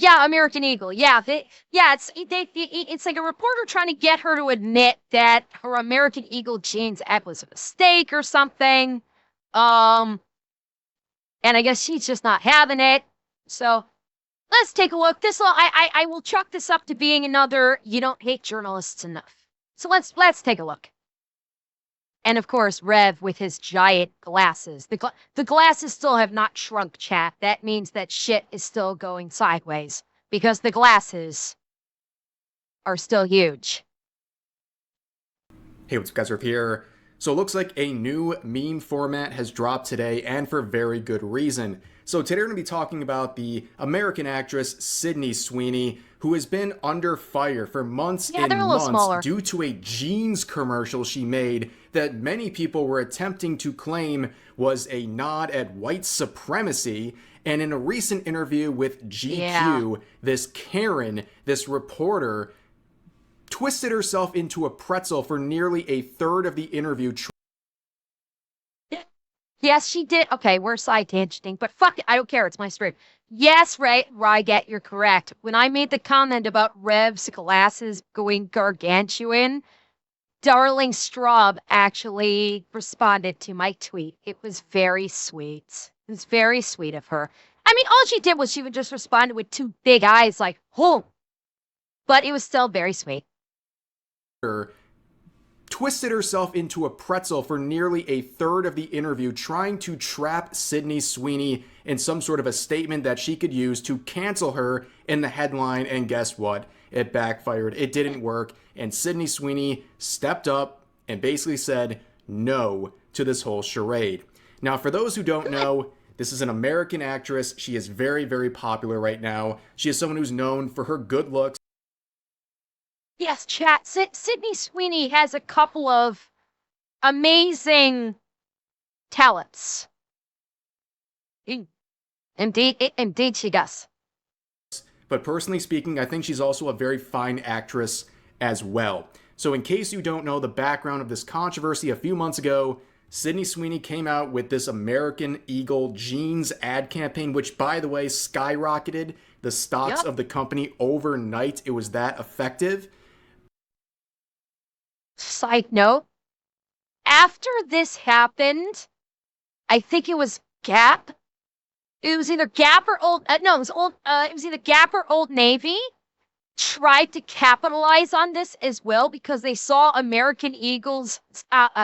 yeah, American Eagle. Yeah, it's like a reporter trying to get her to admit that her American Eagle jeans app was a mistake or something. Um, and I guess she's just not having it. So let's take a look. I will chalk this up to being another you don't hate journalists enough. So let's take a look. And of course, Rev with his giant glasses. The glasses still have not shrunk, chat. That means that shit is still going sideways because the glasses are still huge. Hey, what's up, guys? Riff here. So it looks like a new meme format has dropped today, and for very good reason. So today we're going to be talking about the American actress Sydney Sweeney, who has been under fire for months Yeah, and they're a little months smaller. due to a jeans commercial she made that many people were attempting to claim was a nod at white supremacy. And in a recent interview with GQ, Yeah. this Karen, this reporter, twisted herself into a pretzel for nearly a third of the interview. Yes, she did. Okay, we're side tangenting, but fuck it. I don't care. It's my stream. Yes, Ray, Ryget, you're correct. When I made the comment about Rev's glasses going gargantuan, Darling Straub actually responded to my tweet. It was very sweet. It was very sweet of her. I mean, all she did was she would just respond with two big eyes like, oh, but it was still very sweet. Twisted herself into a pretzel for nearly a third of the interview, trying to trap Sydney Sweeney in some sort of a statement that she could use to cancel her in the headline. And guess what? It backfired. It didn't work. And Sydney Sweeney stepped up and basically said no to this whole charade. Now, for those who don't know, this is an American actress. She is very, very popular right now. She is someone who's known for her good looks. Yes, chat. Sydney Sweeney has a couple of amazing talents. Indeed, she does. But personally speaking, I think she's also a very fine actress as well. So in case you don't know the background of this controversy, a few months ago, Sydney Sweeney came out with this American Eagle jeans ad campaign, which, by the way, skyrocketed the stocks of the company overnight. It was that effective. Side note, after this happened, I think it was Gap. It was either Gap or it was either Gap or Old Navy tried to capitalize on this as well because they saw American Eagle's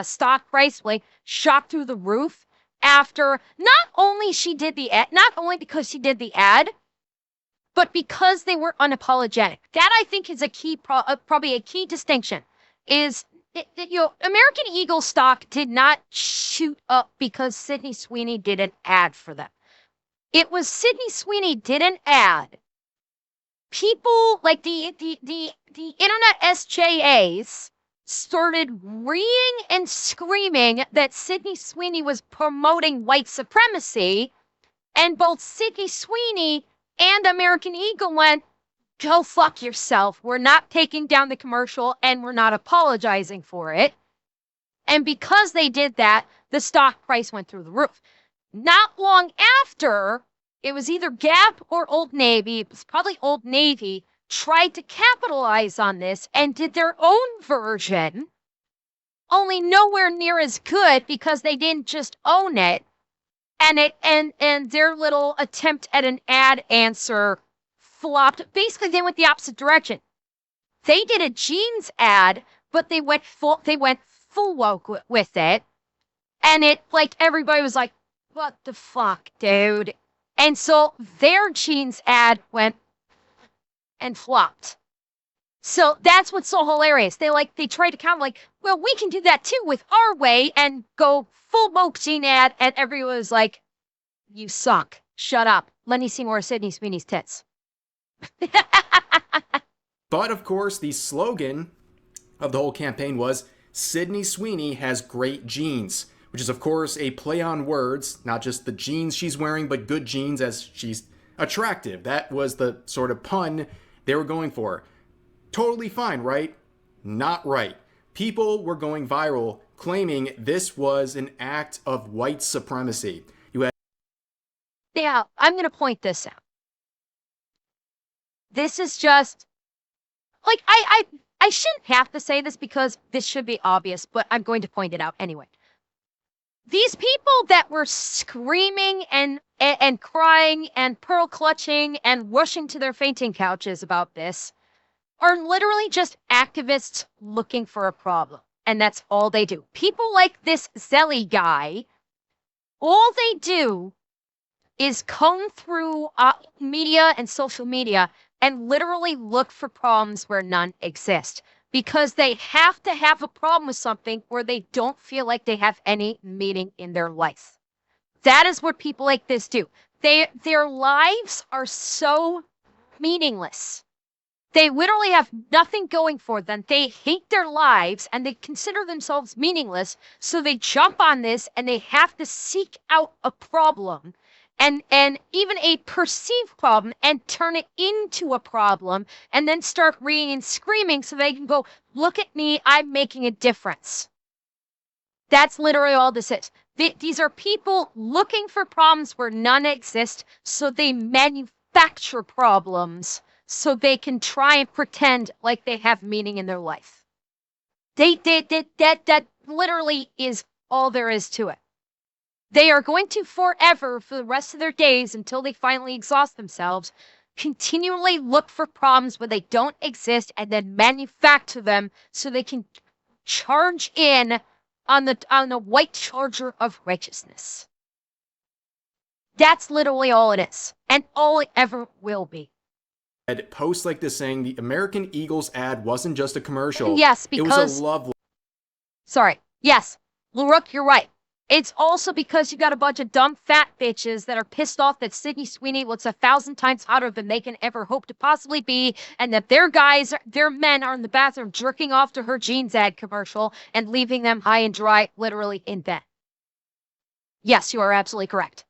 stock price like shot through the roof after not only because she did the ad, but because they were unapologetic. That I think is a key, probably a key distinction. American Eagle stock did not shoot up because Sydney Sweeney did an ad for them. It was Sydney Sweeney did an ad. People like the internet SJAs started reeing and screaming that Sydney Sweeney was promoting white supremacy, and both Sydney Sweeney and American Eagle went, go fuck yourself. We're not taking down the commercial and we're not apologizing for it. And because they did that, the stock price went through the roof. Not long after, it was either Gap or Old Navy, it was probably Old Navy, tried to capitalize on this and did their own version, only nowhere near as good because they didn't just own it. And their little attempt at an ad answer flopped. Basically, they went the opposite direction. They did a jeans ad, but they went full woke with it. And it, like, everybody was like, what the fuck, dude? And so their jeans ad went and flopped. So that's what's so hilarious. They tried to kind of like, well, we can do that too with our way and go full woke jean ad. And everyone was like, you suck. Shut up. Let me see more of Sydney Sweeney's tits. But of course, the slogan of the whole campaign was Sydney Sweeney has great jeans, which is of course a play on words, not just the jeans she's wearing, but good jeans as she's attractive. That was the sort of pun they were going for. Totally fine, right? Not right. People were going viral claiming this was an act of white supremacy. Yeah, I'm going to point this out. This is just like I shouldn't have to say this because this should be obvious, but I'm going to point it out anyway. These people that were screaming and crying and pearl clutching and rushing to their fainting couches about this are literally just activists looking for a problem. And that's all they do. People like this Zelly guy, all they do is comb through media and social media and literally look for problems where none exist because they have to have a problem with something where they don't feel like they have any meaning in their life. That is what people like this do. Their lives are so meaningless. They literally have nothing going for them. They hate their lives and they consider themselves meaningless. So they jump on this and they have to seek out a problem and even a perceived problem and turn it into a problem and then start reading and screaming so they can go, look at me, I'm making a difference. That's literally all this is. These are people looking for problems where none exist, so they manufacture problems so they can try and pretend like they have meaning in their life. That literally is all there is to it. They are going to forever, for the rest of their days, until they finally exhaust themselves, continually look for problems where they don't exist and then manufacture them so they can charge in on the white charger of righteousness. That's literally all it is, and all it ever will be. Posts like this saying the American Eagles ad wasn't just a commercial. Yes, because... It was a love... Sorry. Yes, LaRook, you're right. It's also because you got a bunch of dumb fat bitches that are pissed off that Sydney Sweeney looks 1,000 times hotter than they can ever hope to possibly be, and that their men are in the bathroom jerking off to her jeans ad commercial and leaving them high and dry, literally in bed. Yes, you are absolutely correct.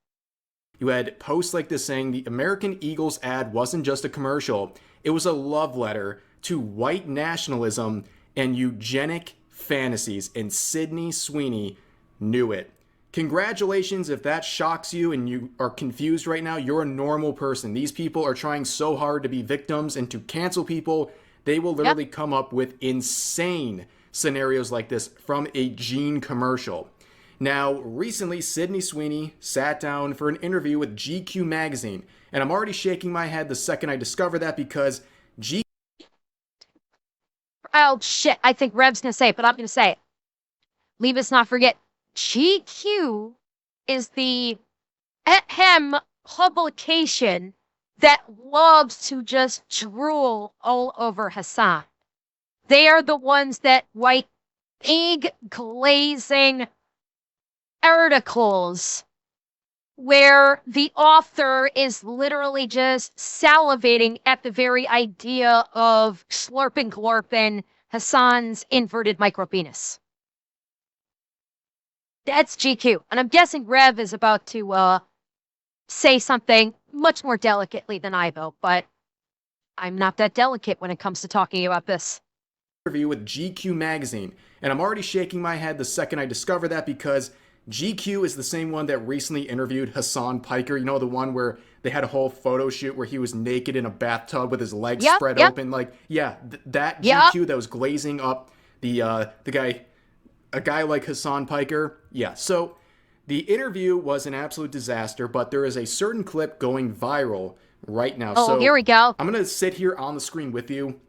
You had posts like this saying the American Eagles ad wasn't just a commercial. It was a love letter to white nationalism and eugenic fantasies, and Sydney Sweeney knew it. Congratulations if that shocks you and you are confused right now. You're a normal person. These people are trying so hard to be victims and to cancel people. They will literally come up with insane scenarios like this from a Gene commercial. Now, recently, Sydney Sweeney sat down for an interview with GQ magazine, and I'm already shaking my head the second I discover that because Oh, shit, I think Rev's gonna say it, but I'm gonna say it. Leave us not forget, GQ is the publication that loves to just drool all over Hassan. They are the ones that write big, glazing articles where the author is literally just salivating at the very idea of slurping glorping Hassan's inverted micropenis. That's GQ. And I'm guessing Rev is about to say something much more delicately than I will, but I'm not that delicate when it comes to talking about this. Interview with GQ magazine, and I'm already shaking my head the second I discover that because GQ is the same one that recently interviewed Hassan Piker. You know, the one where they had a whole photo shoot where he was naked in a bathtub with his legs spread open. Like, yeah, that GQ that was glazing up the guy, a guy like Hassan Piker. Yeah, so the interview was an absolute disaster, but there is a certain clip going viral right now. Oh, so here we go. I'm going to sit here on the screen with you.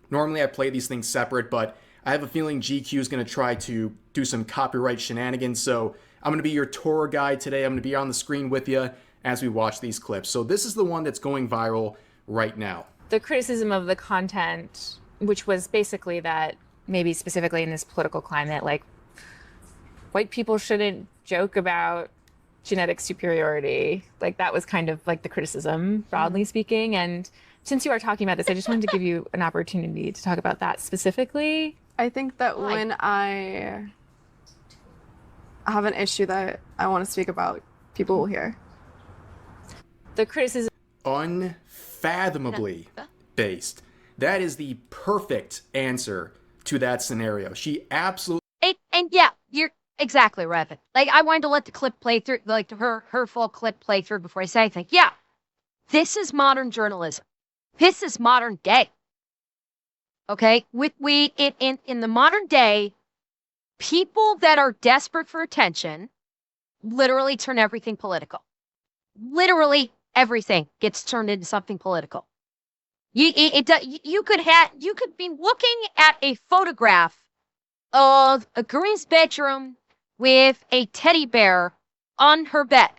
Normally I play these things separate, but I have a feeling GQ is going to try to do some copyright shenanigans, so I'm going to be your tour guide today. I'm going to be on the screen with you as we watch these clips. So this is the one that's going viral right now. The criticism of the content, which was basically that maybe specifically in this political climate, like white people shouldn't joke about genetic superiority. Like that was kind of like the criticism, broadly speaking. And since you are talking about this, I just wanted to give you an opportunity to talk about that specifically. I think that when I have an issue that I want to speak about, people will hear. The criticism... Unfathomably based. That is the perfect answer to that scenario. She absolutely... And yeah, you're exactly right. Like, I wanted to let the clip play through, like her full clip play through before I say anything. Yeah, this is modern journalism. This is modern day. Okay? In the modern day, people that are desperate for attention literally turn everything political. Literally everything gets turned into something political. You could be looking at a photograph of a girl's bedroom with a teddy bear on her bed,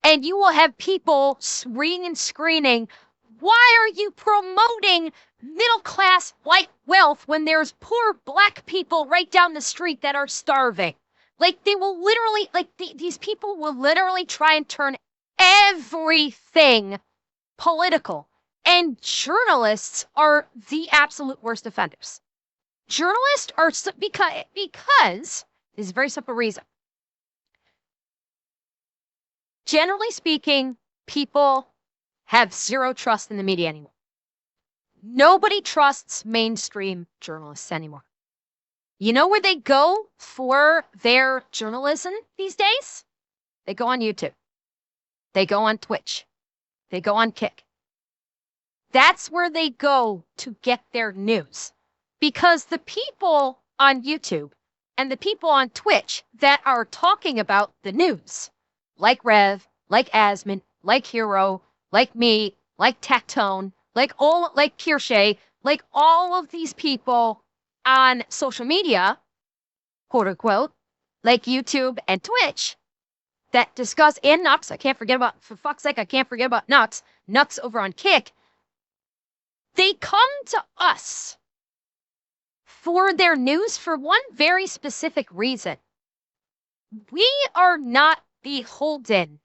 and you will have people screaming and screaming, "Why are you promoting middle-class white wealth when there's poor black people right down the street that are starving?" Like, they will literally, like, these people will literally try and turn everything political. And journalists are the absolute worst offenders. Journalists are, because there's a very simple reason. Generally speaking, people have zero trust in the media anymore. Nobody trusts mainstream journalists anymore. You know where they go for their journalism these days? They go on YouTube. They go on Twitch. They go on Kick. That's where they go to get their news. Because the people on YouTube and the people on Twitch that are talking about the news, like Rev, like Asmund, like Hero, like me, like Tactone, like Kirsche, like all of these people on social media, quote unquote, like YouTube and Twitch, that discuss, and Nux, for fuck's sake, I can't forget about Nux over on Kick. They come to us for their news for one very specific reason. We are not beholden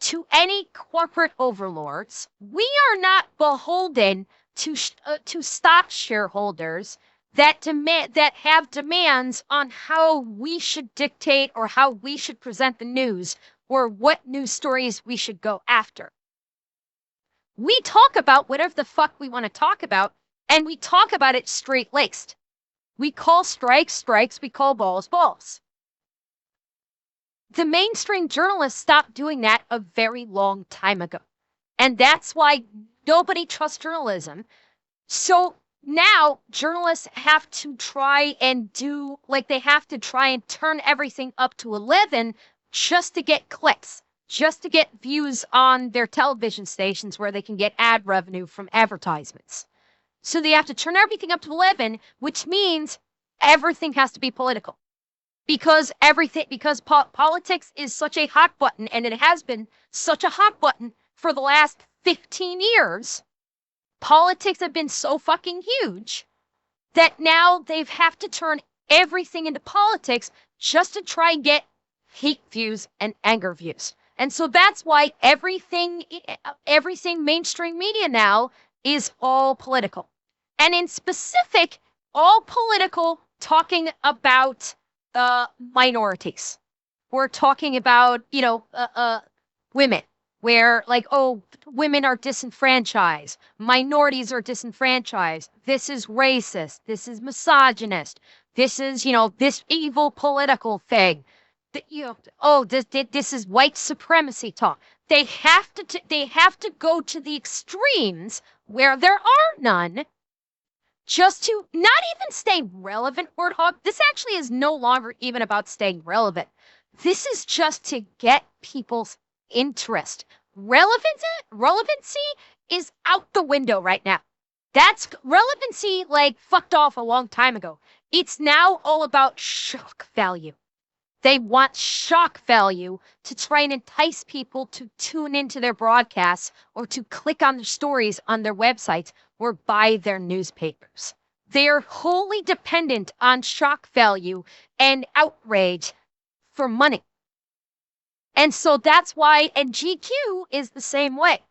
to any corporate overlords. We are not beholden to stock shareholders that have demands on how we should dictate or how we should present the news or what news stories we should go after. We talk about whatever the fuck we want to talk about, and we talk about it straight-laced. We call strikes strikes, we call balls balls. The mainstream journalists stopped doing that a very long time ago. And that's why nobody trusts journalism. So now journalists have to try and turn everything up to 11 just to get clicks, just to get views on their television stations where they can get ad revenue from advertisements. So they have to turn everything up to 11, which means everything has to be political. Because politics is such a hot button, and it has been such a hot button for the last 15 years. Politics have been so fucking huge that now they have to turn everything into politics just to try and get hate views and anger views. And so that's why everything mainstream media now is all political. And in specific, all political, talking about minorities. We're talking about, women, where women are disenfranchised, minorities are disenfranchised. This is racist. This is misogynist. This is, this evil political thing. This is white supremacy talk. They have to go to the extremes where there are none, just to not even stay relevant, Warthog. This actually is no longer even about staying relevant. This is just to get people's interest. Relevancy is out the window right now. That's relevancy fucked off a long time ago. It's now all about shock value. They want shock value to try and entice people to tune into their broadcasts or to click on their stories on their websites or buy their newspapers. They're wholly dependent on shock value and outrage for money. And so that's why, and GQ is the same way.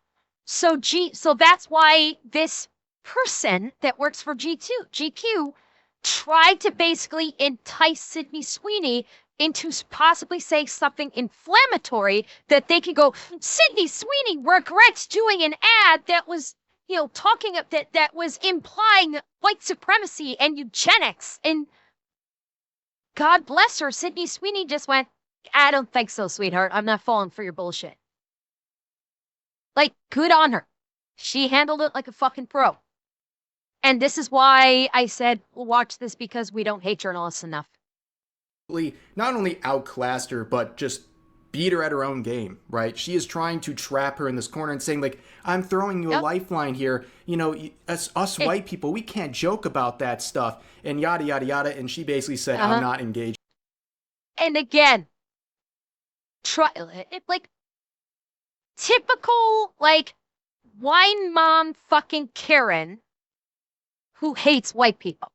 So that's why this person that works for GQ tried to basically entice Sydney Sweeney into possibly saying something inflammatory that they could go, Sydney Sweeney regrets doing an ad that was, talking that was implying white supremacy and eugenics. And God bless her, Sydney Sweeney just went, I don't think so, sweetheart. I'm not falling for your bullshit. Good on her. She handled it like a fucking pro. And this is why I said, we'll watch this because we don't hate journalists enough. Not only outclassed her, but just beat her at her own game, right? She is trying to trap her in this corner and saying, like, I'm throwing you a lifeline here. You know, us white people, we can't joke about that stuff, and yada, yada, yada. And she basically said, I'm not engaged. And again, like, typical, like, wine mom fucking Karen who hates white people.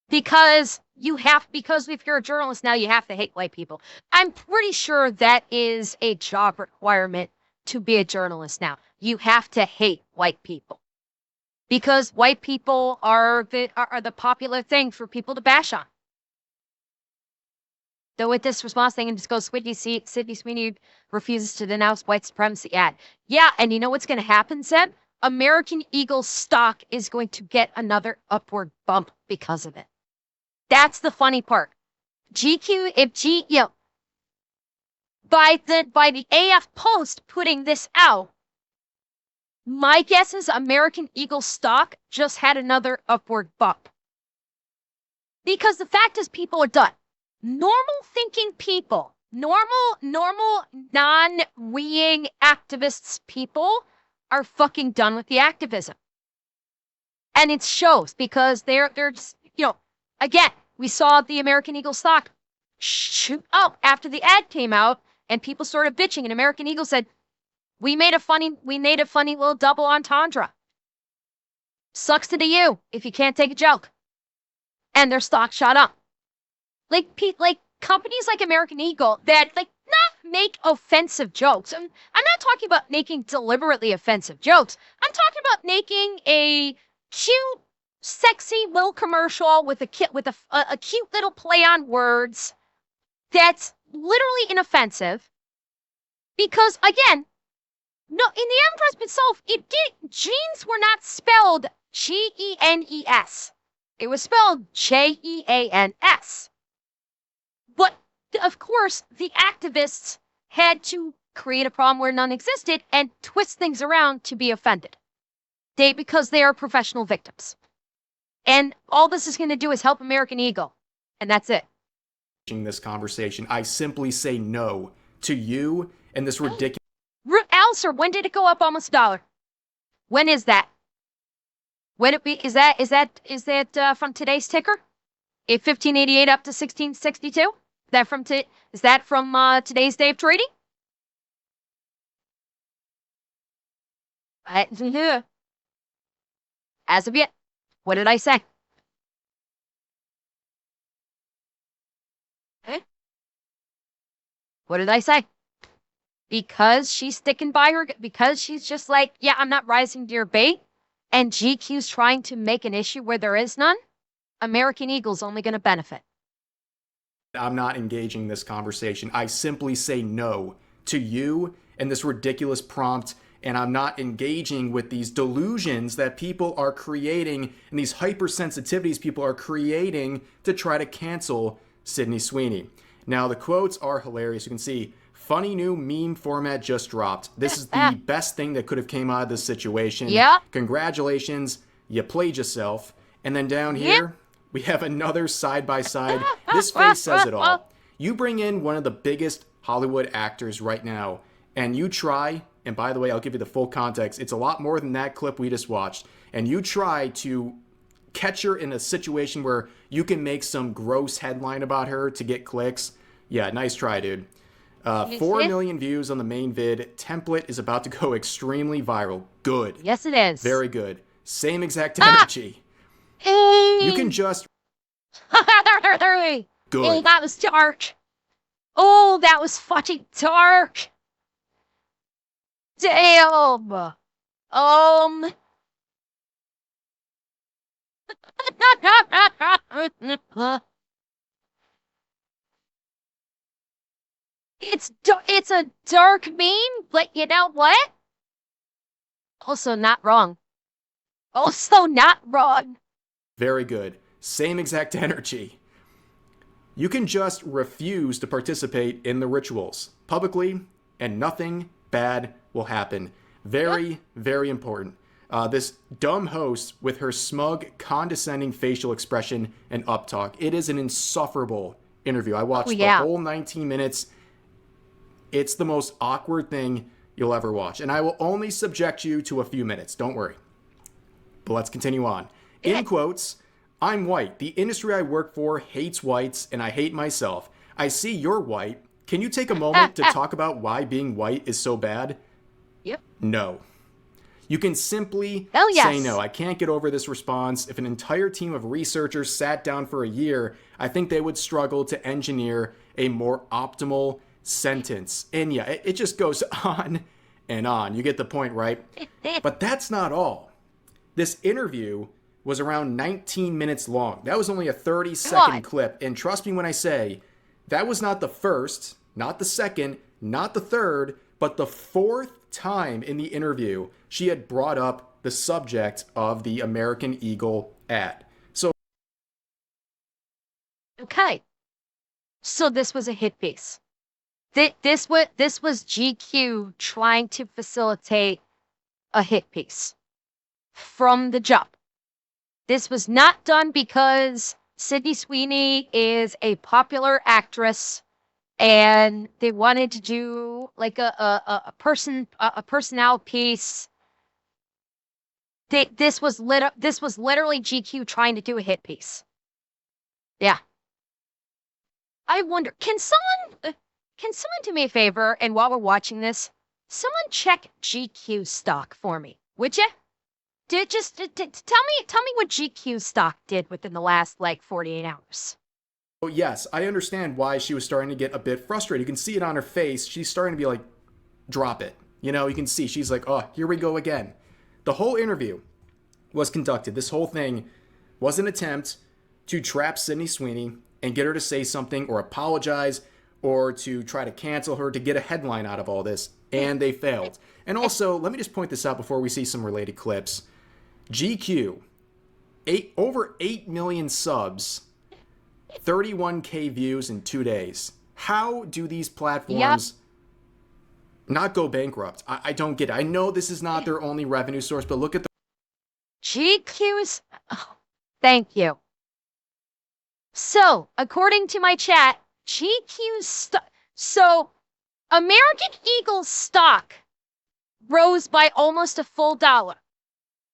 Because if you're a journalist now, you have to hate white people. I'm pretty sure that is a job requirement to be a journalist now. You have to hate white people. Because white people are the popular thing for people to bash on. Though with this response thing, and just goes, Sydney Sweeney refuses to denounce white supremacy ad. Yeah, and you know what's going to happen, Zeb? American Eagle stock is going to get another upward bump because of it. That's the funny part. By the AF Post putting this out, my guess is American Eagle stock just had another upward bump. Because the fact is, people are done. Normal thinking people, normal, non-weeing activists people are fucking done with the activism. And it shows because they're just, again, we saw the American Eagle stock shoot up after the ad came out and people started bitching, and American Eagle said, we made a funny little double entendre. Sucks to you if you can't take a joke. And their stock shot up. Like companies like American Eagle that not make offensive jokes. I'm not talking about making deliberately offensive jokes. I'm talking about making a cute, sexy little commercial with a cute little play on words that's literally inoffensive. Because again, no, in the advertisement itself, jeans were not spelled Genes. It was spelled Jeans. But of course, the activists had to create a problem where none existed and twist things around to be offended. Because they are professional victims. And all this is going to do is help American Eagle. And that's it. This conversation, I simply say no to you and this ridiculous. Alistair, when did it go up almost $1? When is that? When it be? Is that from today's ticker? 1588 up to 1662? Is that from today's day of trading? As of yet. What did I say? What did I say? Because she's sticking by her, because she's just like, yeah, I'm not rising to your bait, and GQ's trying to make an issue where there is none, American Eagle's only going to benefit. I'm not engaging this conversation. I simply say no to you and this ridiculous prompt, and I'm not engaging with these delusions that people are creating and these hypersensitivities people are creating to try to cancel Sydney Sweeney. Now, the quotes are hilarious. You can see, funny new meme format just dropped. This is the best thing that could have came out of this situation. Yeah. Congratulations. You played yourself. And then down here, we have another side-by-side. This face says it all. You bring in one of the biggest Hollywood actors right now, and you try, and by the way, I'll give you the full context. It's a lot more than that clip we just watched. And you try to catch her in a situation where you can make some gross headline about her to get clicks. Yeah, nice try, dude. 4 million views on the main vid. Template is about to go extremely viral. Good. Yes, it is. Very good. Same exact energy. You can just... Good. Oh, that was dark. Oh, that was fucking dark. Damn. It's a dark meme, but you know what? Also not wrong. Very good. Same exact energy. You can just refuse to participate in the rituals publicly, and nothing bad will happen. Very, very important. This dumb host with her smug, condescending facial expression and uptalk. It is an insufferable interview. I watched the whole 19 minutes. It's the most awkward thing you'll ever watch. And I will only subject you to a few minutes. Don't worry. But let's continue on. In quotes, I'm white. The industry I work for hates whites, and I hate myself. I see you're white. Can you take a moment to talk about why being white is so bad? Yep. No. You can simply say no. I can't get over this response. If an entire team of researchers sat down for a year, I think they would struggle to engineer a more optimal sentence. And yeah, it just goes on and on. You get the point, right? But that's not all. This interview was around 19 minutes long. That was only a 30-second clip. And trust me when I say, that was not the first, not the second, not the third, but the fourth time in the interview she had brought up the subject of the American Eagle ad. So, okay. So this was a hit piece. This was GQ trying to facilitate a hit piece from the jump. This was not done because Sydney Sweeney is a popular actress and they wanted to do like a personnel piece. This was literally GQ trying to do a hit piece. Yeah. I wonder, can someone do me a favor, and while we're watching this, someone check GQ stock for me, would you? Tell me what GQ stock did within the last like 48 hours. oh, yes, I understand why she was starting to get a bit frustrated. You can see it on her face. She's starting to be like, drop it. You know, you can see she's like, oh, here we go again. The whole interview was conducted. This whole thing was an attempt to trap Sydney Sweeney and get her to say something or apologize or to try to cancel her to get a headline out of all this. And they failed. And also, let me just point this out before we see some related clips. GQ, over 8 million subs, 31K views in 2 days. How do these platforms not go bankrupt? I don't get it. I know this is not their only revenue source, but look at the GQ's. Oh, thank you. So, according to my chat, so American Eagle stock rose by almost a full $1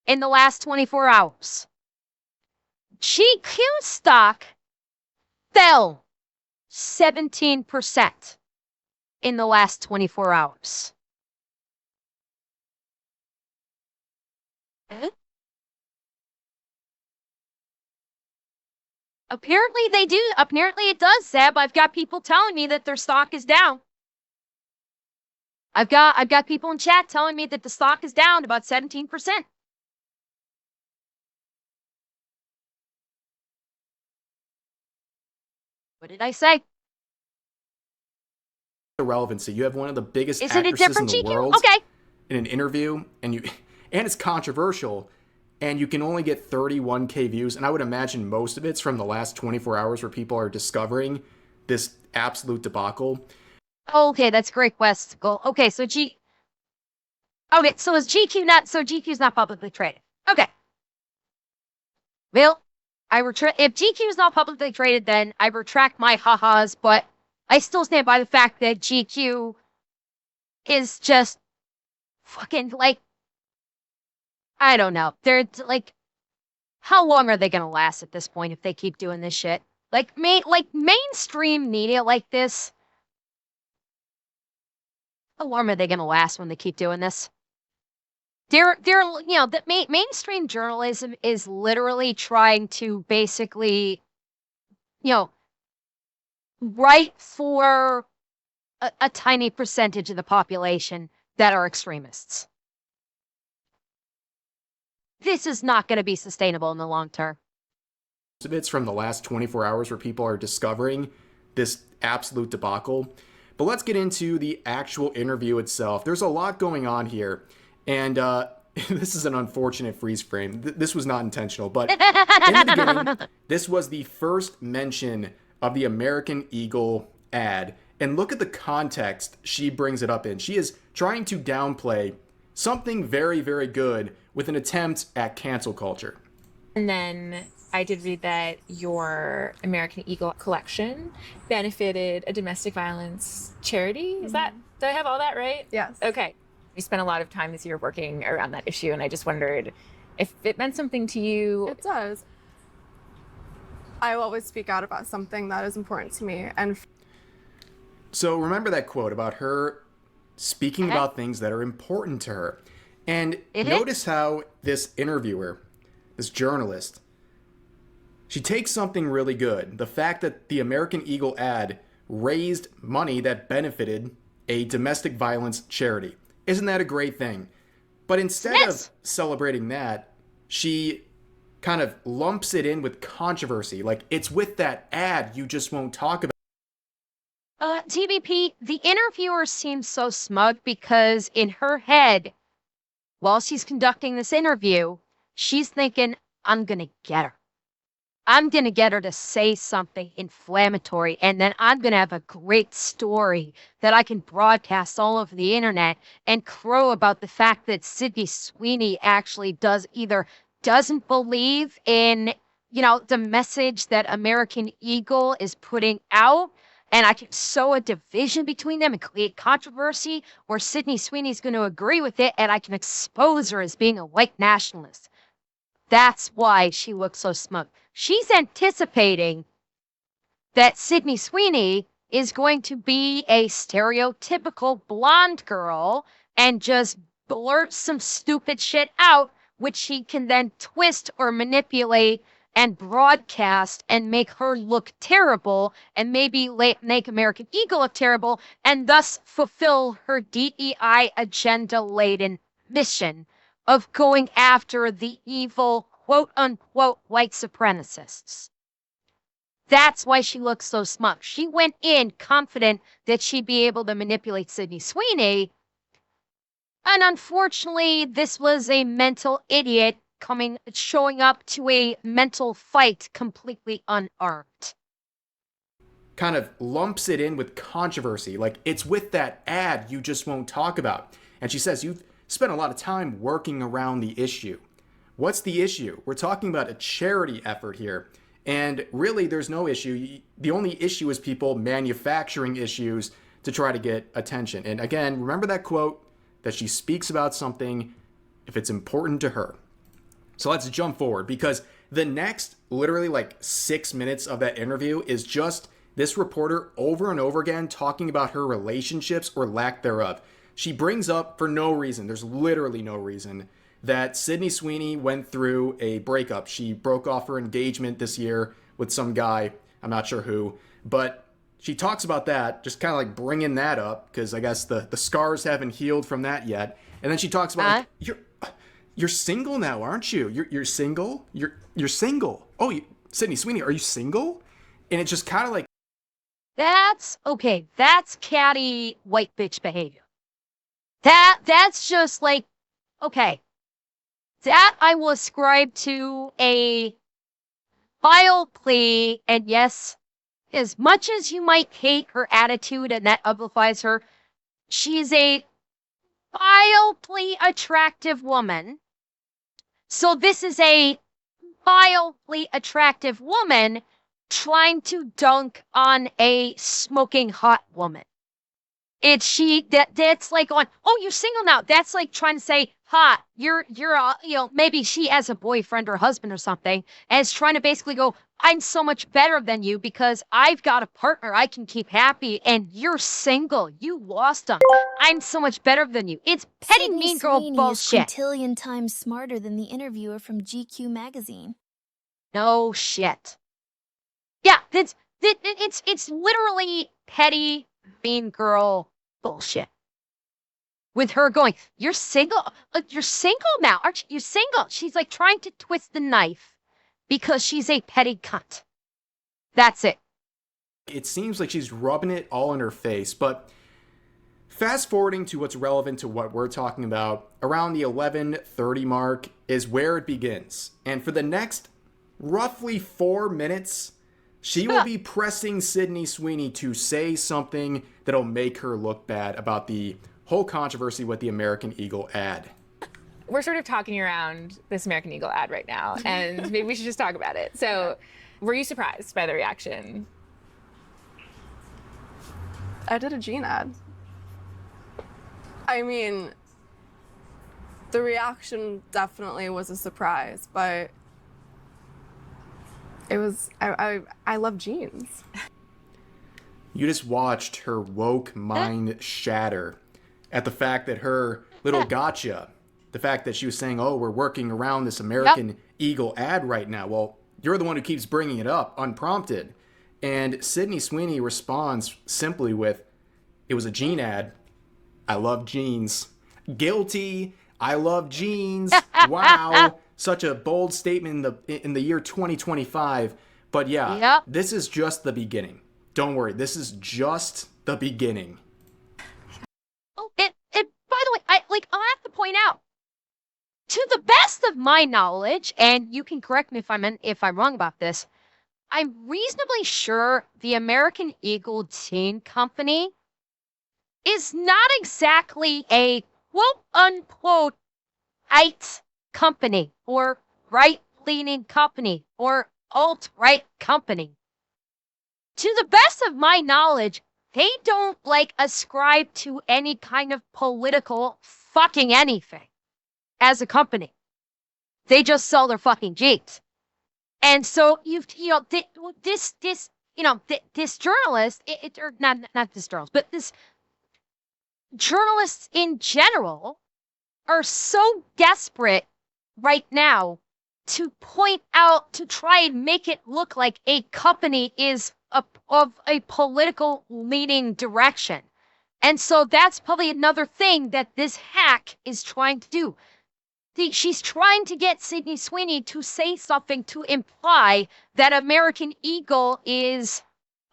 in the last 24 hours. GQ stock fell 17% in the last 24 hours. Apparently they do. Apparently it does, Zeb. I've got people telling me that their stock is down. I've got people in chat telling me that the stock is down about 17%. What did I say? the relevancy. You have one of the biggest Isn't it actresses in different, the GQ? world Okay. in an interview, and it's controversial, and you can only get 31K views, and I would imagine most of it's from the last 24 hours where people are discovering this absolute debacle. Okay, that's a great question. Okay, so Okay, so is GQ not? So GQ's not publicly traded. Okay. Well, if GQ is not publicly traded, then I retract my ha-has, but I still stand by the fact that GQ is just fucking like, I don't know. They're like, how long are they gonna last at this point if they keep doing this shit? Like mainstream media like this. How long are they gonna last when they keep doing this? They're the mainstream journalism is literally trying to basically, write for a tiny percentage of the population that are extremists. This is not going to be sustainable in the long term. Most of it's from the last 24 hours where people are discovering this absolute debacle. But let's get into the actual interview itself. There's a lot going on here. And this is an unfortunate freeze frame. This was not intentional. But in the beginning, this was the first mention of the American Eagle ad. And look at the context she brings it up in. She is trying to downplay something very, very good with an attempt at cancel culture. And then I did read that your American Eagle collection benefited a domestic violence charity. Is that, do I have all that right? Yes. Okay. We spent a lot of time this year working around that issue, and I just wondered if it meant something to you. It does. I will always speak out about something that is important to me. And So remember that quote about her speaking about things that are important to her. And notice how this interviewer, this journalist, she takes something really good. The fact that the American Eagle ad raised money that benefited a domestic violence charity. Isn't that a great thing? But instead of celebrating that, she kind of lumps it in with controversy. Like, it's with that ad you just won't talk about. TBP, the interviewer seems so smug because in her head, while she's conducting this interview, she's thinking, I'm going to get her. I'm going to get her to say something inflammatory, and then I'm going to have a great story that I can broadcast all over the internet and crow about the fact that Sydney Sweeney actually doesn't believe in, the message that American Eagle is putting out. And I can sow a division between them and create controversy where Sydney Sweeney's going to agree with it, and I can expose her as being a white nationalist. That's why she looks so smug. She's anticipating that Sydney Sweeney is going to be a stereotypical blonde girl and just blurt some stupid shit out, which she can then twist or manipulate and broadcast and make her look terrible and maybe make American Eagle look terrible and thus fulfill her DEI agenda-laden mission of going after the evil, quote-unquote, white supremacists. That's why she looks so smug. She went in confident that she'd be able to manipulate Sydney Sweeney, and unfortunately, this was a mental idiot showing up to a mental fight completely unarmed. Kind of lumps it in with controversy. Like, it's with that ad you just won't talk about. And she says, you've spent a lot of time working around the issue. What's the issue? We're talking about a charity effort here. And really, there's no issue. The only issue is people manufacturing issues to try to get attention. And again, remember that quote that she speaks about something if it's important to her. So let's jump forward, because the next literally like 6 minutes of that interview is just this reporter over and over again talking about her relationships or lack thereof. She brings up, for no reason, there's literally no reason, that Sydney Sweeney went through a breakup. She broke off her engagement this year with some guy, I'm not sure who, but she talks about that, just kind of like bringing that up, because I guess the scars haven't healed from that yet. And then she talks about, like, you're single now, aren't you? You're single? You're single. Oh, Sydney Sweeney, are you single? And it's just kind of like... That's catty white bitch behavior. That's just like, okay. That I will ascribe to a vile plea, and yes, as much as you might hate her attitude and that amplifies her, she's a wildly attractive woman. So this is a wildly attractive woman trying to dunk on a smoking hot woman. That's like on, oh, you're single now. That's like trying to say, hot, you're maybe she has a boyfriend or husband or something, and is trying to basically go, I'm so much better than you because I've got a partner I can keep happy, and you're single. You lost him. I'm so much better than you. It's petty Sydney mean girl Sweeney bullshit. Is quintillion times smarter than the interviewer from GQ magazine. No shit. Yeah, it's literally petty mean girl bullshit. With her going, you're single now, aren't you? You're single. She's like trying to twist the knife because she's a petty cunt. That's it. It seems like she's rubbing it all in her face, but fast forwarding to what's relevant to what we're talking about, around the 11:30 mark is where it begins. And for the next roughly 4 minutes, she will be pressing Sydney Sweeney to say something that'll make her look bad about the whole controversy with the American Eagle ad. We're sort of talking around this American Eagle ad right now, and maybe we should just talk about it. So, were you surprised by the reaction? I did a jean ad. I mean, the reaction definitely was a surprise, but it was, I love jeans. You just watched her woke mind shatter at the fact that her little gotcha, the fact that she was saying, oh, we're working around this American Eagle ad right now. Well, you're the one who keeps bringing it up unprompted. And Sydney Sweeney responds simply with, it was a jean ad. I love jeans. Guilty. I love jeans. Wow. Such a bold statement in the year 2025. But yeah, this is just the beginning. Don't worry. This is just the beginning. Oh, by the way, I'll have to point out, to the best of my knowledge, and you can correct me if I'm wrong about this, I'm reasonably sure the American Eagle Teen Company is not exactly a quote-unquote right company or right-leaning company or alt-right company. To the best of my knowledge, they don't, ascribe to any kind of political fucking anything as a company. They just sell their fucking jeans. And so this journalist, or not this journalist, but this journalists in general are so desperate right now to point out, to try and make it look like a company is of a political leaning direction. And so that's probably another thing that this hack is trying to do. She's trying to get Sydney Sweeney to say something to imply that American Eagle is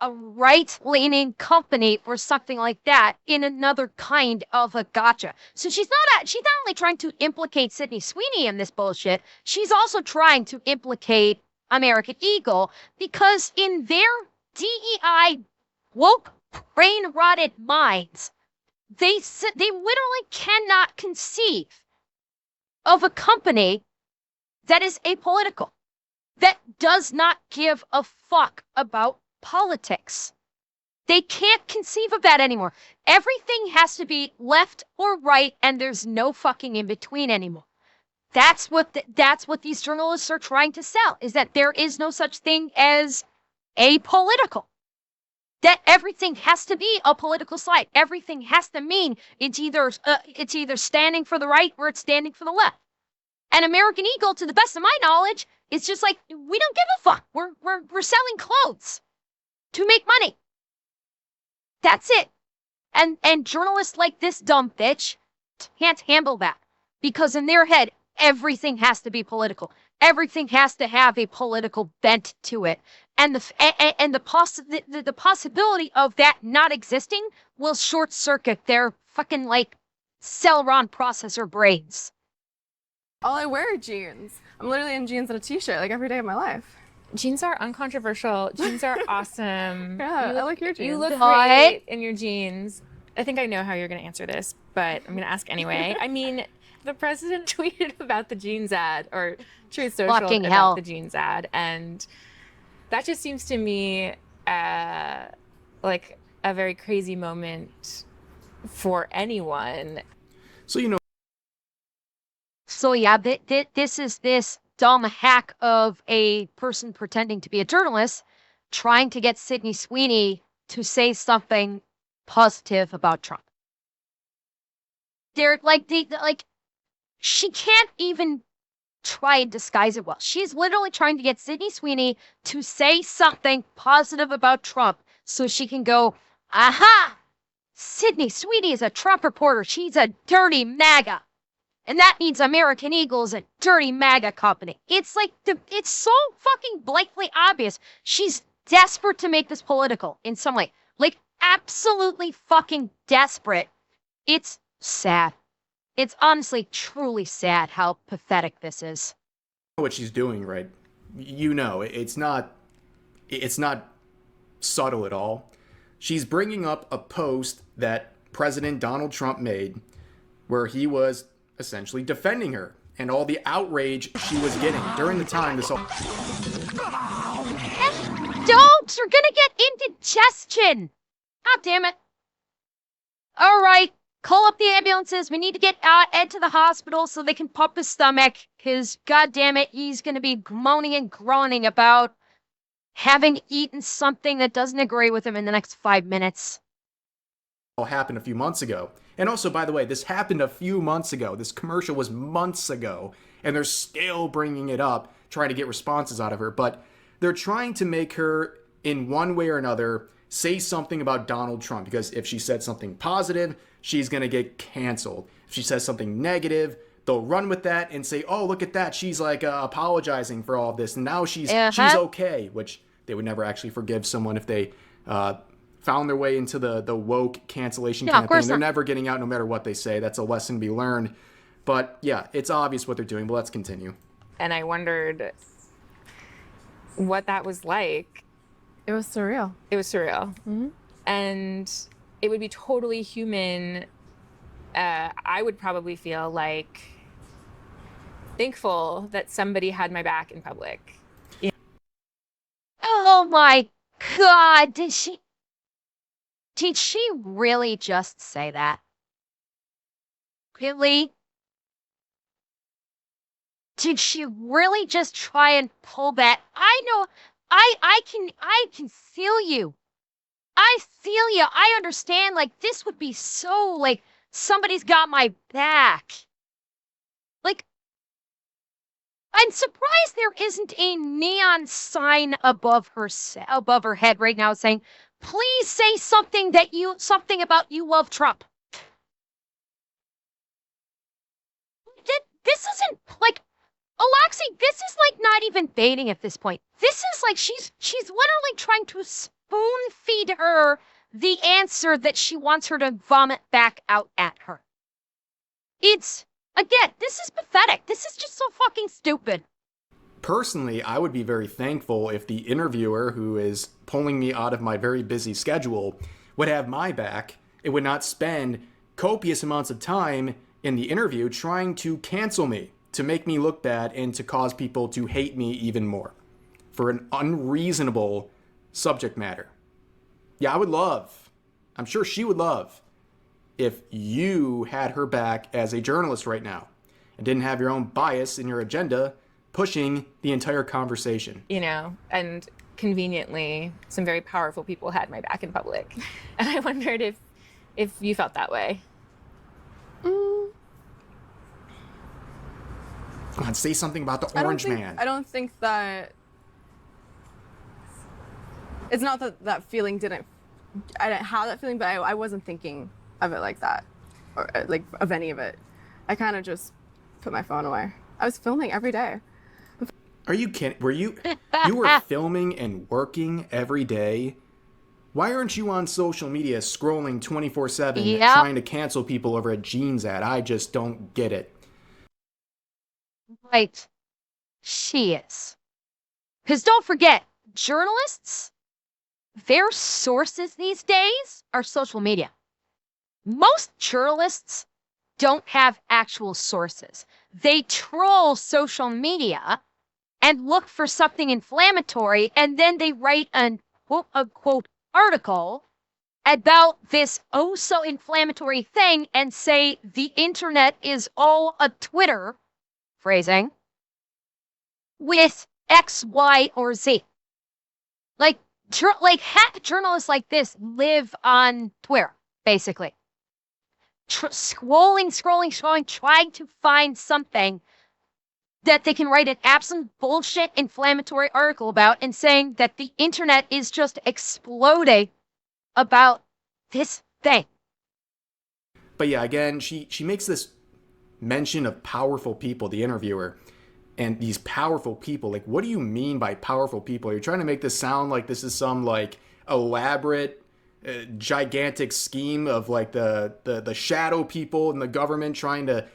a right-leaning company or something like that in another kind of a gotcha. So she's not only trying to implicate Sydney Sweeney in this bullshit, she's also trying to implicate American Eagle, because in their DEI woke brain-rotted minds, they literally cannot conceive of a company that is apolitical, that does not give a fuck about politics. They can't conceive of that anymore. Everything has to be left or right, and there's no fucking in between anymore. That's what these journalists are trying to sell, is that there is no such thing as apolitical. That everything has to be a political side. Everything has to mean it's either standing for the right or it's standing for the left. And American Eagle, to the best of my knowledge, is just like, we don't give a fuck. We're selling clothes to make money. That's it. And journalists like this dumb bitch can't handle that, because in their head, everything has to be political. Everything has to have a political bent to it. And the possibility of that not existing will short circuit their fucking Celeron processor brains. All I wear are jeans. I'm literally in jeans and a t-shirt every day of my life. Jeans are uncontroversial. Jeans are awesome. Yeah, I like your jeans. You look great in your jeans. I think I know how you're going to answer this, but I'm going to ask anyway. I mean, the president tweeted about the jeans ad, or Truth Social Fucking about hell. the jeans ad, and that just seems to me like a very crazy moment for anyone. So, yeah, this is this dumb hack of a person pretending to be a journalist trying to get Sydney Sweeney to say something positive about Trump. They're she can't even try and disguise it well. She's literally trying to get Sydney Sweeney to say something positive about Trump so she can go, aha, Sydney Sweeney is a Trump reporter. She's a dirty MAGA. And that means American Eagle is a dirty MAGA company. It's it's so fucking blatantly obvious. She's desperate to make this political in some way. Absolutely fucking desperate. It's sad. It's honestly, truly sad how pathetic this is. what she's doing, right? It's not subtle at all. She's bringing up a post that President Donald Trump made, where he was essentially defending her and all the outrage she was getting during the time this all. Don't! You're gonna get indigestion! God damn it. All right, call up the ambulances. We need to get Ed to the hospital so they can pump his stomach, because, god damn it, he's gonna be moaning and groaning about having eaten something that doesn't agree with him in the next 5 minutes. All happened a few months ago. And also, by the way, this happened a few months ago. This commercial was months ago, and they're still bringing it up, trying to get responses out of her. But they're trying to make her, in one way or another, say something about Donald Trump, because if she said something positive, she's going to get canceled. If she says something negative, they'll run with that and say, oh, look at that. She's like apologizing for all of this. And now she's okay, which they would never actually forgive someone if they found their way into the woke cancellation campaign. They're never getting out no matter what they say. That's a lesson to be learned. But yeah, it's obvious what they're doing, but let's continue. And I wondered what that was like. It was surreal. It was surreal. Mm-hmm. And it would be totally human. I would probably feel like thankful that somebody had my back in public. Yeah. Oh my god, did she really just say that? Really? Did she really just try and pull that? I know, I can feel you. I feel you. I understand, like, this would be so, like, somebody's got my back. Like, I'm surprised there isn't a neon sign above her head right now saying, please say something about you love Trump. This isn't, like, Alexi, this is, like, not even baiting at this point. This is, like, she's literally trying to spoon feed her the answer that she wants her to vomit back out at her. It's, again, this is pathetic. This is just so fucking stupid. Personally, I would be very thankful if the interviewer who is pulling me out of my very busy schedule would have my back. It would not spend copious amounts of time in the interview trying to cancel me, to make me look bad, and to cause people to hate me even more for an unreasonable subject matter. Yeah, I would love, I'm sure she would love, if you had her back as a journalist right now and didn't have your own bias in your agenda pushing the entire conversation. You know, and conveniently, some very powerful people had my back in public. And I wondered if you felt that way. Come on, say something about the orange man. I don't think that... It's not that that feeling didn't... I didn't have that feeling, but I wasn't thinking of it like that. Or, like, of any of it. I kind of just put my phone away. I was filming every day. Are you kidding? You were filming and working every day? Why aren't you on social media scrolling 24/7 trying to cancel people over a jeans ad? I just don't get it. Right. She is. Because don't forget, journalists, their sources these days are social media. Most journalists don't have actual sources. They troll social media and look for something inflammatory, and then they write an quote-unquote article about this oh-so-inflammatory thing and say the internet is all a Twitter, phrasing, with X, Y, or Z. Like journalists like this live on Twitter, basically. Scrolling, trying to find something that they can write an absolute bullshit inflammatory article about, and saying that the internet is just exploding about this thing. But yeah, again, she makes this mention of powerful people, the interviewer, and these powerful people. Like, what do you mean by powerful people? You're trying to make this sound like this is some, like, elaborate, gigantic scheme of, like, the shadow people in the government trying to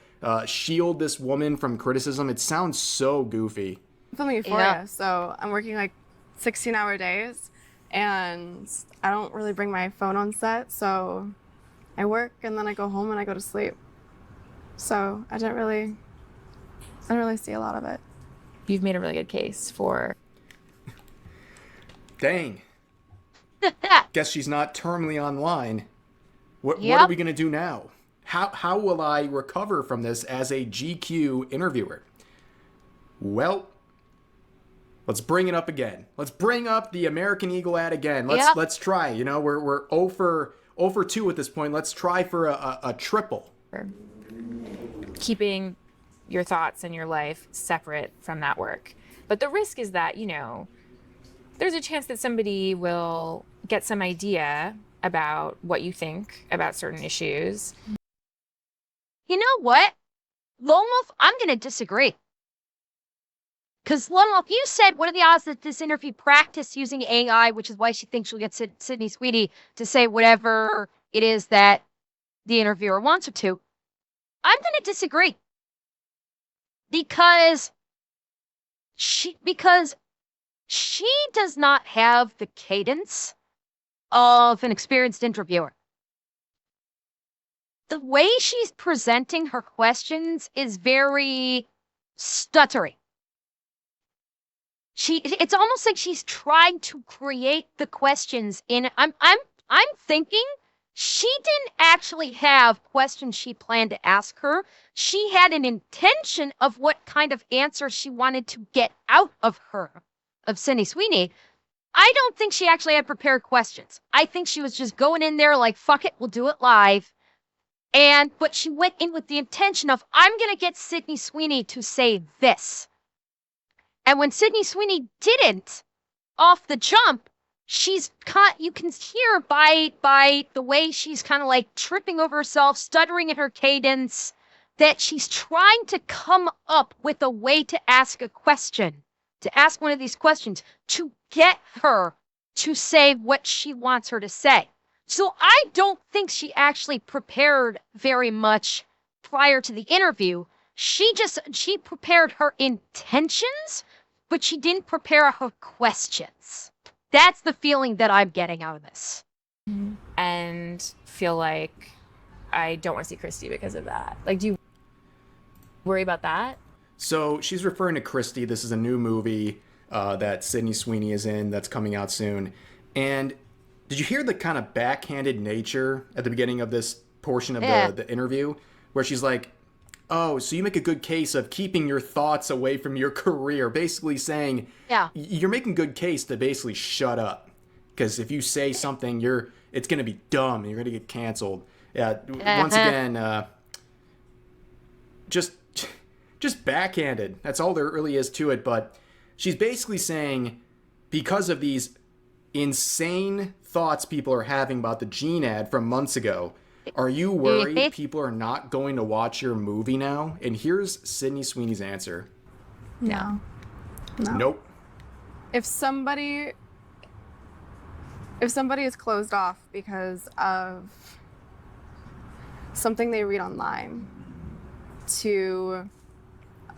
shield this woman from criticism. It sounds so goofy. I'm filming Euphoria, so I'm working, like, 16-hour days, and I don't really bring my phone on set, so I work and then I go home and I go to sleep. So I didn't really see a lot of it. You've made a really good case for. Dang. Guess she's not terminally online. What Yep. are we going to do now? How will I recover from this as a GQ interviewer? Well, let's bring it up again. Let's bring up the American Eagle ad again. Let's try. You know, we're 0 for 2 at this point. Let's try for a triple. Keeping your thoughts and your life separate from that work. But the risk is that, you know, there's a chance that somebody will get some idea about what you think about certain issues. You know what? Lone Wolf, I'm going to disagree. Because Lone Wolf, you said, what are the odds that this interview practiced using AI, which is why she thinks she'll get Sydney Sweeney to say whatever it is that the interviewer wants her to. I'm going to disagree. Because she does not have the cadence of an experienced interviewer. The way she's presenting her questions is very stuttery. It's almost like she's trying to create the questions in. I'm thinking she didn't actually have questions she planned to ask her. She had an intention of what kind of answer she wanted to get out of her, of Sydney Sweeney. I don't think she actually had prepared questions. I think she was just going in there like, fuck it, we'll do it live. But she went in with the intention of, I'm going to get Sydney Sweeney to say this. And when Sydney Sweeney didn't, off the jump, you can hear by the way she's kind of like tripping over herself, stuttering in her cadence, that she's trying to come up with a way to ask a question, to ask one of these questions, to get her to say what she wants her to say. So I don't think she actually prepared very much prior to the interview. She prepared her intentions, but she didn't prepare her questions. That's the feeling that I'm getting out of this. And feel like I don't want to see Christy because of that. Like, do you worry about that? So she's referring to Christy. This is a new movie that Sydney Sweeney is in that's coming out soon. And did you hear the kind of backhanded nature at the beginning of this portion of the interview where she's like, oh, so you make a good case of keeping your thoughts away from your career, basically saying, you're making a good case to basically shut up. Because if you say something, it's going to be dumb and you're going to get canceled. Yeah, once again, just backhanded. That's all there really is to it. But she's basically saying, because of these insane thoughts people are having about the Gene ad from months ago, are you worried people are not going to watch your movie now? And here's Sydney Sweeney's answer. No. Nope. If somebody is closed off because of something they read online to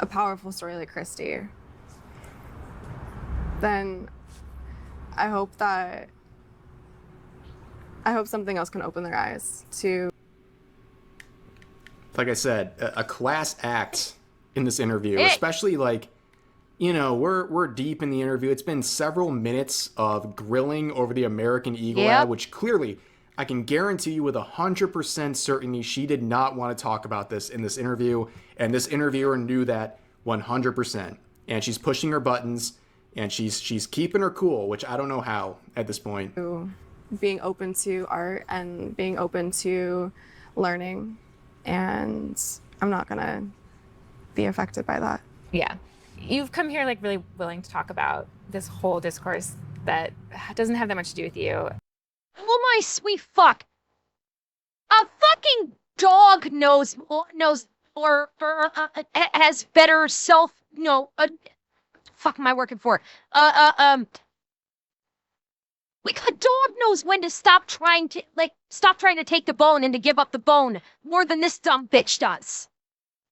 a powerful story like Christy, then I hope something else can open their eyes to. Like I said, a class act in this interview, especially like, you know, we're deep in the interview. It's been several minutes of grilling over the American Eagle ad, which clearly I can guarantee you with 100% certainty she did not want to talk about this in this interview. And this interviewer knew that 100%. And she's pushing her buttons and she's keeping her cool, which I don't know how at this point. Being open to art and being open to learning, and I'm not gonna be affected by that. Yeah. You've come here like really willing to talk about this whole discourse that doesn't have that much to do with you. Well, my sweet fuck. A fucking dog has better self, fuck am I working for? Like, a dog knows when to stop trying to take the bone and to give up the bone more than this dumb bitch does.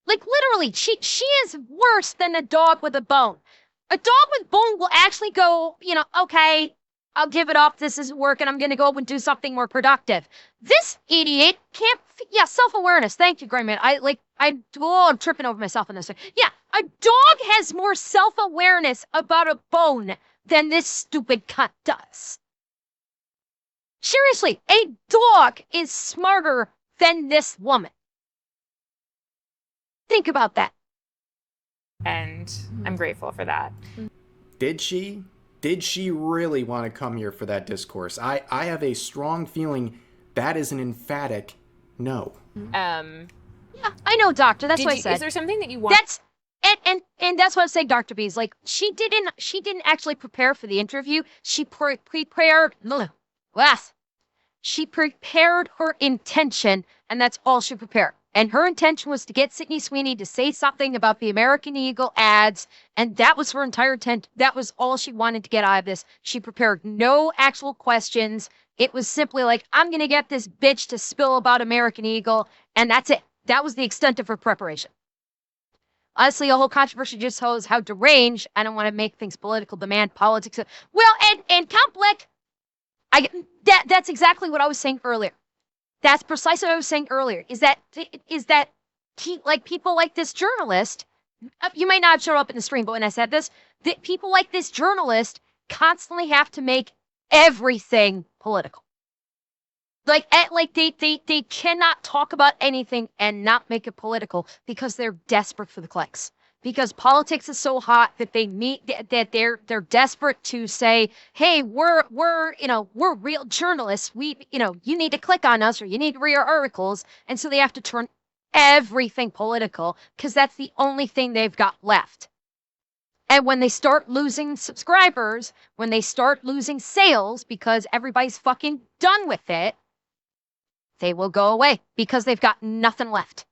Like, literally, she is worse than a dog with a bone. A dog with bone will actually go, okay, I'll give it up. This isn't working. I'm going to go and do something more productive. This idiot can't. Yeah, self-awareness. Thank you, Grayman. I'm tripping over myself in this. Yeah, a dog has more self-awareness about a bone than this stupid cunt does. Seriously, a dog is smarter than this woman. Think about that. And I'm grateful for that. Did she? Did she really want to come here for that discourse? I have a strong feeling that is an emphatic no. Yeah, I know, Doctor. That's what I said. Is there something that you want? That's and that's what I say, Dr. B, is like she didn't actually prepare for the interview. She prepared. She prepared her intention, and that's all she prepared. And her intention was to get Sydney Sweeney to say something about the American Eagle ads, and that was her entire intent. That was all she wanted to get out of this. She prepared no actual questions. It was simply like, I'm going to get this bitch to spill about American Eagle, and that's it. That was the extent of her preparation. Honestly, a whole controversy just shows how deranged. I don't want to make things political, demand politics. Well, and Count Blick, that's exactly what I was saying earlier. That's precisely what I was saying earlier. Is that people like this journalist, you might not have showed up in the stream, but when I said this, that people like this journalist constantly have to make everything political. They cannot talk about anything and not make it political because they're desperate for the clicks. Because politics is so hot that they're desperate to say, hey, we're real journalists. You need to click on us or you need to read our articles. And so they have to turn everything political because that's the only thing they've got left. And when they start losing subscribers, when they start losing sales because everybody's fucking done with it, they will go away because they've got nothing left.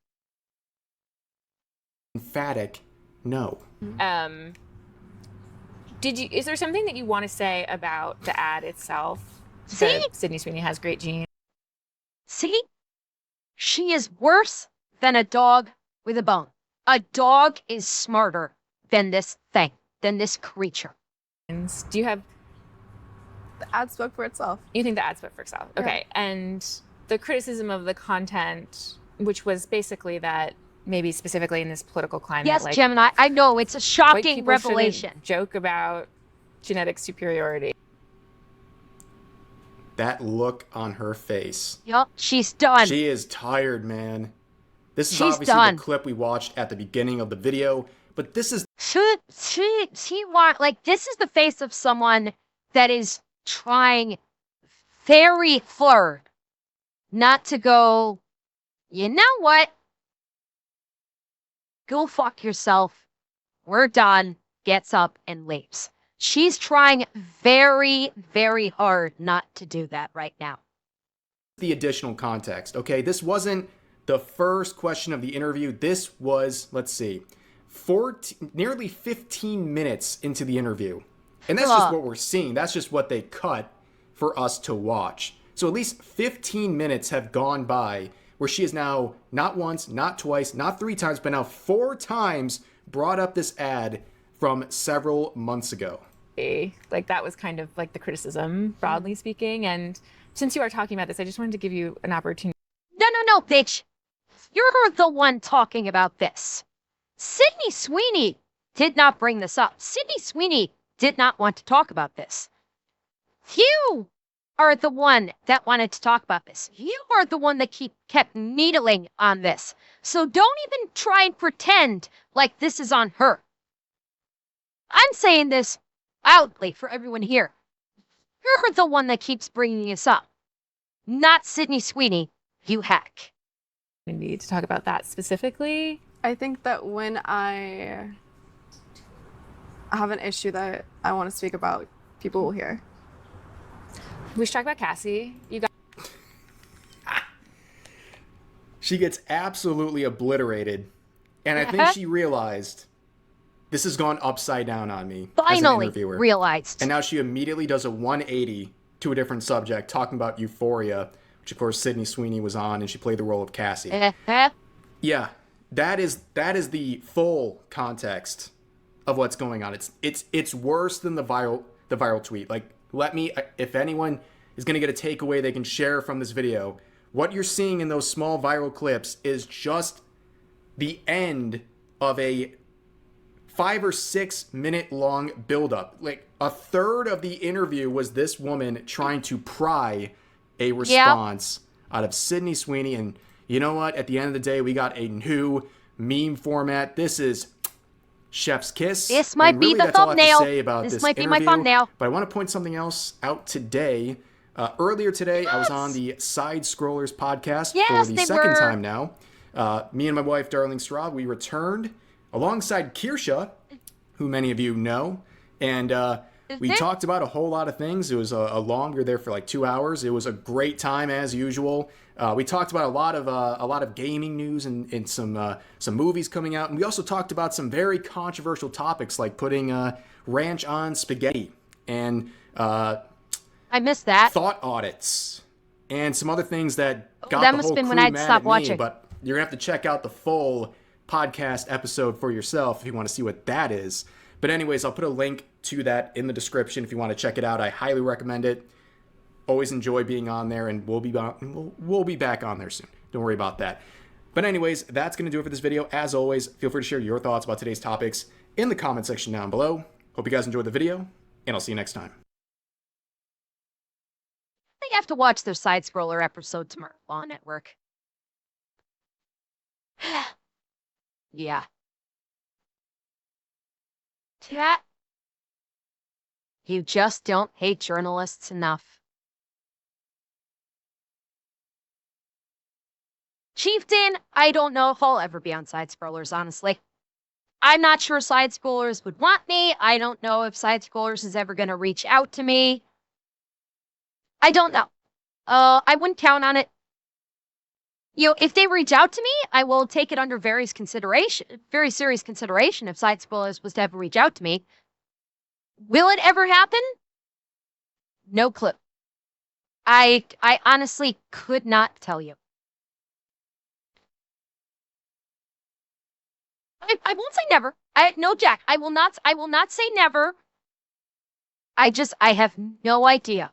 Emphatic no. Is there something that you want to say about the ad itself? See? Sydney Sweeney has great genes. See? She is worse than a dog with a bone. A dog is smarter than this thing, than this creature. Do you have... The ad spoke for itself. You think the ad spoke for itself? Yeah. Okay. And the criticism of the content, which was basically that maybe specifically in this political climate. Yes, like, Gemini, I know, it's a white shocking people revelation. shouldn't joke about genetic superiority. That look on her face. Yup, she's done. She is tired, man. This is She's obviously done. the clip we watched at the beginning of the video, but this is This is the face of someone that is trying very hard not to go, you know what? Go fuck yourself. We're done. Gets up and leaves. She's trying very, very hard not to do that right now. the additional context, okay? This wasn't the first question of the interview. This was, let's see, nearly 15 minutes into the interview. And that's just what we're seeing. That's just what they cut for us to watch. So at least 15 minutes have gone by where she has now not once, not twice, not 3 times, but now 4 times brought up this ad from several months ago. Like that was kind of like the criticism, broadly speaking. And since you are talking about this, I just wanted to give you an opportunity. No, bitch. You're the one talking about this. Sydney Sweeney did not bring this up. Sydney Sweeney did not want to talk about this. You are the one that wanted to talk about this. You are the one that kept needling on this. So don't even try and pretend like this is on her. I'm saying this loudly for everyone here. You're the one that keeps bringing this up. Not Sydney Sweeney, you hack. We need to talk about that specifically. I think that when I have an issue that I want to speak about, people will hear. We should talk about Cassie. You got She gets absolutely obliterated. And I think she realized this has gone upside down on me as an Finally interviewer. realized. And now she immediately does a 180 to a different subject, talking about Euphoria, which of course Sydney Sweeney was on, and she played the role of Cassie. Yeah, that is the full context of what's going on. It's worse than the viral tweet. Like let me, if anyone is going to get a takeaway they can share from this video, what you're seeing in those small viral clips is just the end of a 5 or 6 minute long buildup. Like a third of the interview was this woman trying to pry a response out of Sydney Sweeney. And you know what? At the end of the day, we got a new meme format. This is Chef's Kiss. This might be the thumbnail. This might be my thumbnail. But I want to point something else out today. Earlier today, I was on the Side Scrollers podcast for the second time now. Me and my wife, Darling Straub, we returned alongside Kirsha, who many of you know. And we talked about a whole lot of things. It was a long, we were there for like 2 hours. It was a great time as usual. We talked about a lot of gaming news and some movies coming out. And we also talked about some very controversial topics like putting ranch on spaghetti and I missed that. Thought audits and some other things that got that the must whole have been crew when I'd mad stopped at me. watching. But you're gonna have to check out the full podcast episode for yourself if you want to see what that is. But anyways, I'll put a link to that in the description if you want to check it out. I highly recommend it. Always enjoy being on there, and we'll be back on there soon. Don't worry about that. But anyways, that's gonna do it for this video. As always, feel free to share your thoughts about today's topics in the comment section down below. Hope you guys enjoyed the video, and I'll see you next time. They have to watch their Side Scroller episode tomorrow on Network. Yeah. Chat. You just don't hate journalists enough. Chieftain, I don't know if I'll ever be on Side Scrollers, honestly. I'm not sure Side Scrollers would want me. I don't know if Side Scrollers is ever going to reach out to me. I don't know. I wouldn't count on it. You know, if they reach out to me, I will take it under very serious consideration if Side Scrollers was to ever reach out to me. Will it ever happen? No clue. I honestly could not tell you. I won't say never. No, Jack. I will not say never. I have no idea.